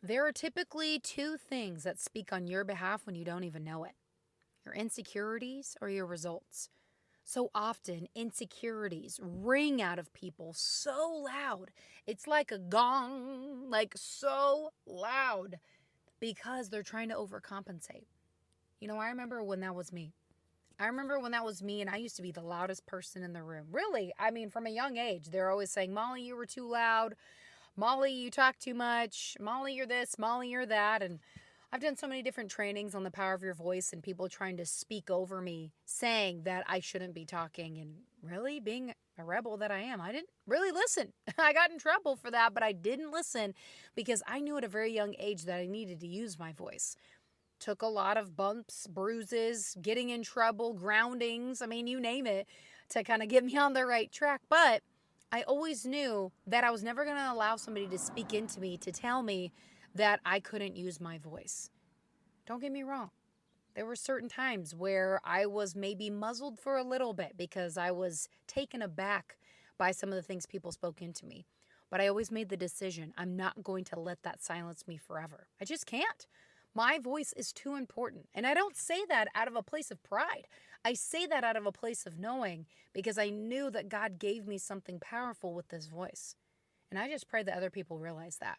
There are typically two things that speak on your behalf when you don't even know it: your insecurities or your results. So often, insecurities ring out of people so loud. It's like a gong, like so loud, because they're trying to overcompensate. I remember when that was me. I remember when that was me, and I used to be the loudest person in the room. Really, I mean, from a young age, they're always saying, Molly, you were too loud. Molly, you talk too much. Molly, you're this. Molly, you're that. And I've done so many different trainings on the power of your voice and people trying to speak over me, saying that I shouldn't be talking. And really, being a rebel that I am, I didn't really listen. I got in trouble for that, but I didn't listen because I knew at a very young age that I needed to use my voice. Took a lot of bumps, bruises, getting in trouble, groundings, I mean, you name it, to kind of get me on the right track. But I always knew that I was never going to allow somebody to speak into me to tell me that I couldn't use my voice. Don't get me wrong. There were certain times where I was maybe muzzled for a little bit because I was taken aback by some of the things people spoke into me. But I always made the decision, I'm not going to let that silence me forever. I just can't. My voice is too important. And I don't say that out of a place of pride. I say that out of a place of knowing because I knew that God gave me something powerful with this voice. And I just pray that other people realize that.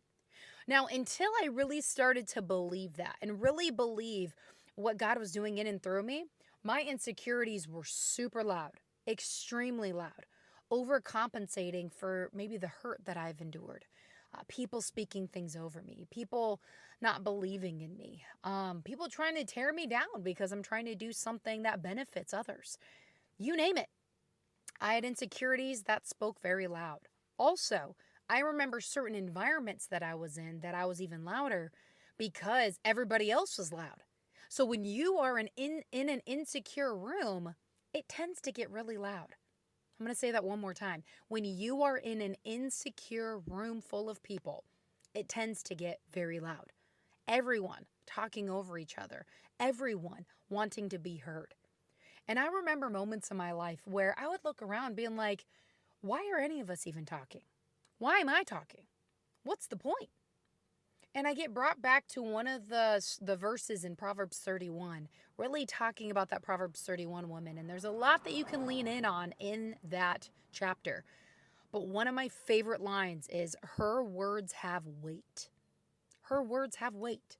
Now, until I really started to believe that and really believe what God was doing in and through me, my insecurities were super loud, extremely loud, overcompensating for maybe the hurt that I've endured. People speaking things over me, people not believing in me, people trying to tear me down because I'm trying to do something that benefits others. You name it. I had insecurities that spoke very loud. Also, I remember certain environments that I was in that I was even louder because everybody else was loud. So when you are in an insecure room, it tends to get really loud. I'm going to say that one more time. When you are in an insecure room full of people, it tends to get very loud. Everyone talking over each other, everyone wanting to be heard. And I remember moments in my life where I would look around being like, why are any of us even talking? Why am I talking? What's the point? And I get brought back to one of the verses in Proverbs 31, really talking about that Proverbs 31 woman. And there's a lot that you can lean in on in that chapter. But one of my favorite lines is, her words have weight. Her words have weight.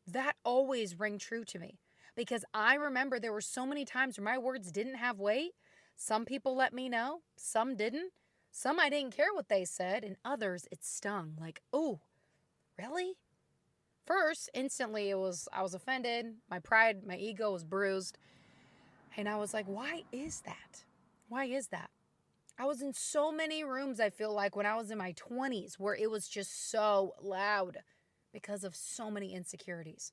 That always rang true to me because I remember there were so many times where my words didn't have weight. Some people let me know, some didn't. Some I didn't care what they said, and others it stung like, oh, really? First, instantly I was offended. My pride, my ego was bruised. And I was like, why is that? Why is that? I was in so many rooms, I feel like, when I was in my 20s where it was just so loud because of so many insecurities.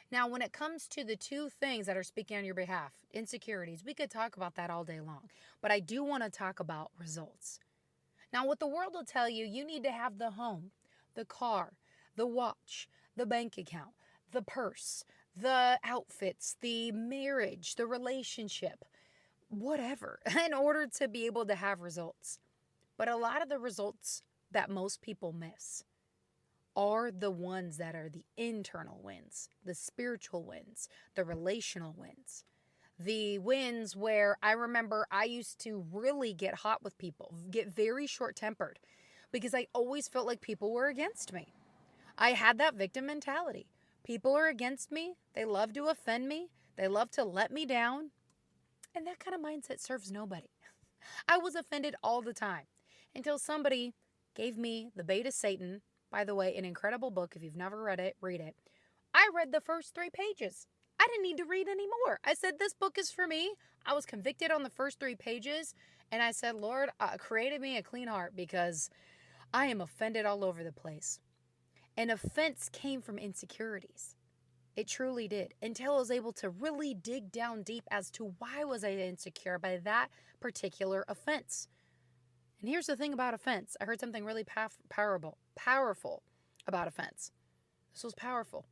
Now, when it comes to the two things that are speaking on your behalf, insecurities, we could talk about that all day long. But I do want to talk about results. Now, what the world will tell you, you need to have the home, the car, the watch, the bank account, the purse, the outfits, the marriage, the relationship, whatever, in order to be able to have results. But a lot of the results that most people miss are the ones that are the internal wins, the spiritual wins, the relational wins. The wins where I remember I used to really get hot with people, get very short tempered, because I always felt like people were against me. I had that victim mentality. People are against me. They love to offend me. They love to let me down. And that kind of mindset serves nobody. I was offended all the time until somebody gave me The Bait of Satan. By the way, an incredible book. If you've never read it, read it. I read the first 3 pages. I didn't need to read any more. I said, this book is for me. I was convicted on the first 3 pages. And I said, Lord, created me a clean heart because I am offended all over the place. And offense came from insecurities. It truly did. Until I was able to really dig down deep as to why was I insecure by that particular offense. And here's the thing about offense. I heard something really powerful about offense. This was powerful.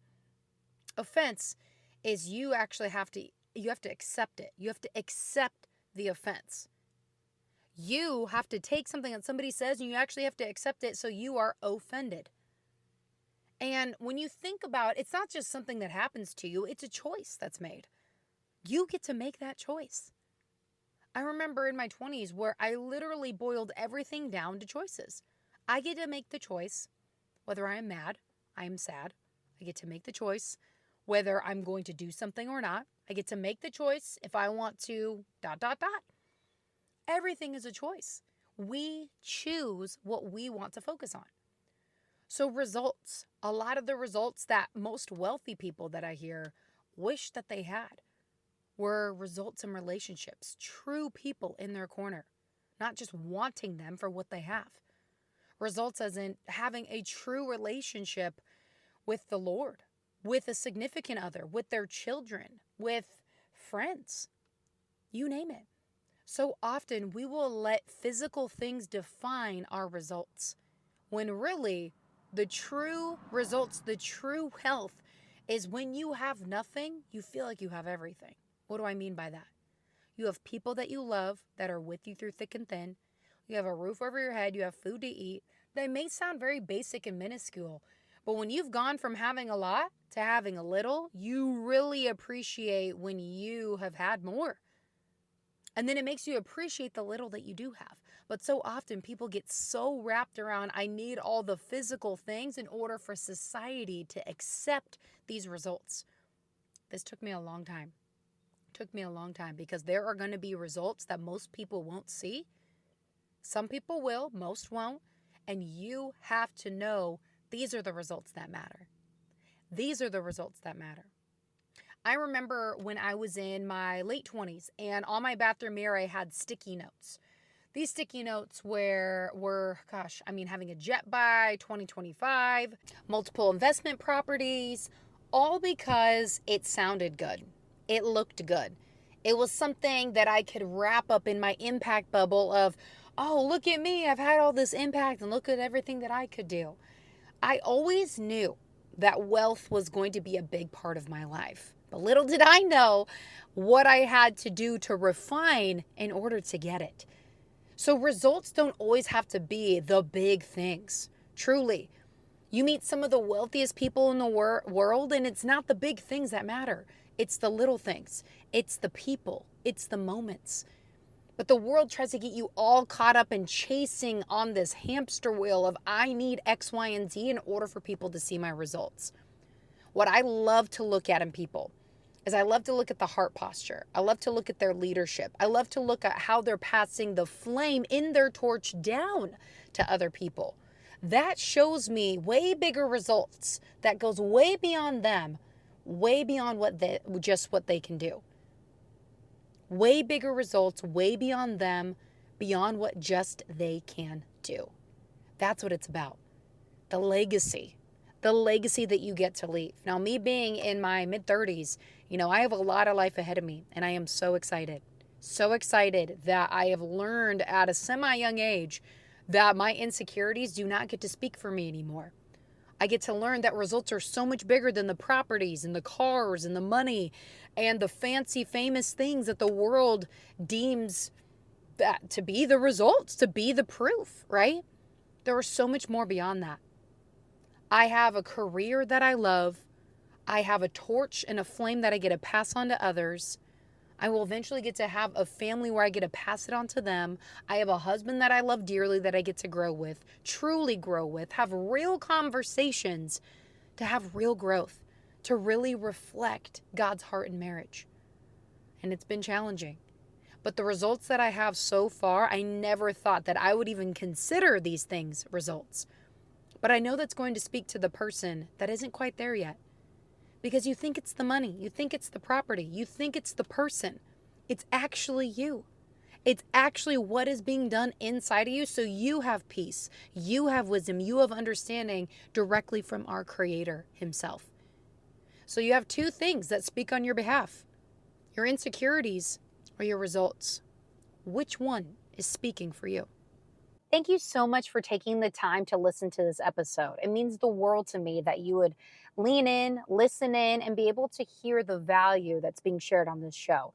Offense is you have to accept it. You have to accept the offense. You have to take something that somebody says and you actually have to accept it, so you are offended. And when you think about it's not just something that happens to you, it's a choice that's made. You get to make that choice. I remember in my 20s where I literally boiled everything down to choices. I get to make the choice whether I am mad, I am sad. I get to make the choice whether I'm going to do something or not. I get to make the choice if I want to dot dot dot. Everything is a choice. We choose what we want to focus on. So results, a lot of the results that most wealthy people that I hear wish that they had were results in relationships, true people in their corner, not just wanting them for what they have. Results as in having a true relationship with the Lord, with a significant other, with their children, with friends, you name it. So often we will let physical things define our results when really the true results, the true health is when you have nothing, you feel like you have everything. What do I mean by that? You have people that you love that are with you through thick and thin. You have a roof over your head. You have food to eat. They may sound very basic and minuscule, but when you've gone from having a lot to having a little, you really appreciate when you have had more. And then it makes you appreciate the little that you do have. But so often people get so wrapped around, I need all the physical things in order for society to accept these results. This took me a long time. Took me a long time because there are going to be results that most people won't see. Some people will, most won't. And you have to know these are the results that matter. These are the results that matter. I remember when I was in my late 20s and on my bathroom mirror, I had sticky notes. These sticky notes were having a jet by 2025, multiple investment properties, all because it sounded good. It looked good. It was something that I could wrap up in my impact bubble of, oh, look at me. I've had all this impact and look at everything that I could do. I always knew that wealth was going to be a big part of my life. But little did I know what I had to do to refine in order to get it. So results don't always have to be the big things. Truly, you meet some of the wealthiest people in the world, and it's not the big things that matter. It's the little things. It's the people. It's the moments. But the world tries to get you all caught up in chasing on this hamster wheel of I need X, Y, and Z in order for people to see my results. What I love to look at in people is I love to look at the heart posture. I love to look at their leadership. I love to look at how they're passing the flame in their torch down to other people. That shows me way bigger results that goes way beyond them, way beyond what they can do. Way bigger results, way beyond them, beyond what just they can do. That's what it's about. The legacy that you get to leave. Now, me being in my mid-30s, I have a lot of life ahead of me, and I am so excited. So excited that I have learned at a semi-young age that my insecurities do not get to speak for me anymore. I get to learn that results are so much bigger than the properties and the cars and the money and the fancy, famous things that the world deems that to be the results, to be the proof, right? There is so much more beyond that. I have a career that I love. I have a torch and a flame that I get to pass on to others. I will eventually get to have a family where I get to pass it on to them. I have a husband that I love dearly that I get to grow with, truly grow with, have real conversations, to have real growth, to really reflect God's heart in marriage. And it's been challenging. But the results that I have so far, I never thought that I would even consider these things results. But I know that's going to speak to the person that isn't quite there yet. Because you think it's the money, you think it's the property, you think it's the person. It's actually you. It's actually what is being done inside of you so you have peace, you have wisdom, you have understanding directly from our Creator Himself. So you have two things that speak on your behalf: your insecurities or your results. Which one is speaking for you? Thank you so much for taking the time to listen to this episode. It means the world to me that you would lean in, listen in, and be able to hear the value that's being shared on this show.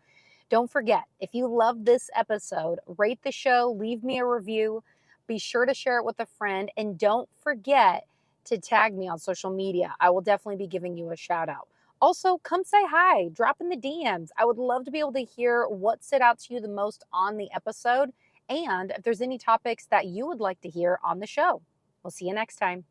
Don't forget, if you love this episode, rate the show, leave me a review, be sure to share it with a friend, and don't forget to tag me on social media. I will definitely be giving you a shout out. Also, come say hi, drop in the DMs. I would love to be able to hear what stood out to you the most on the episode and if there's any topics that you would like to hear on the show. We'll see you next time.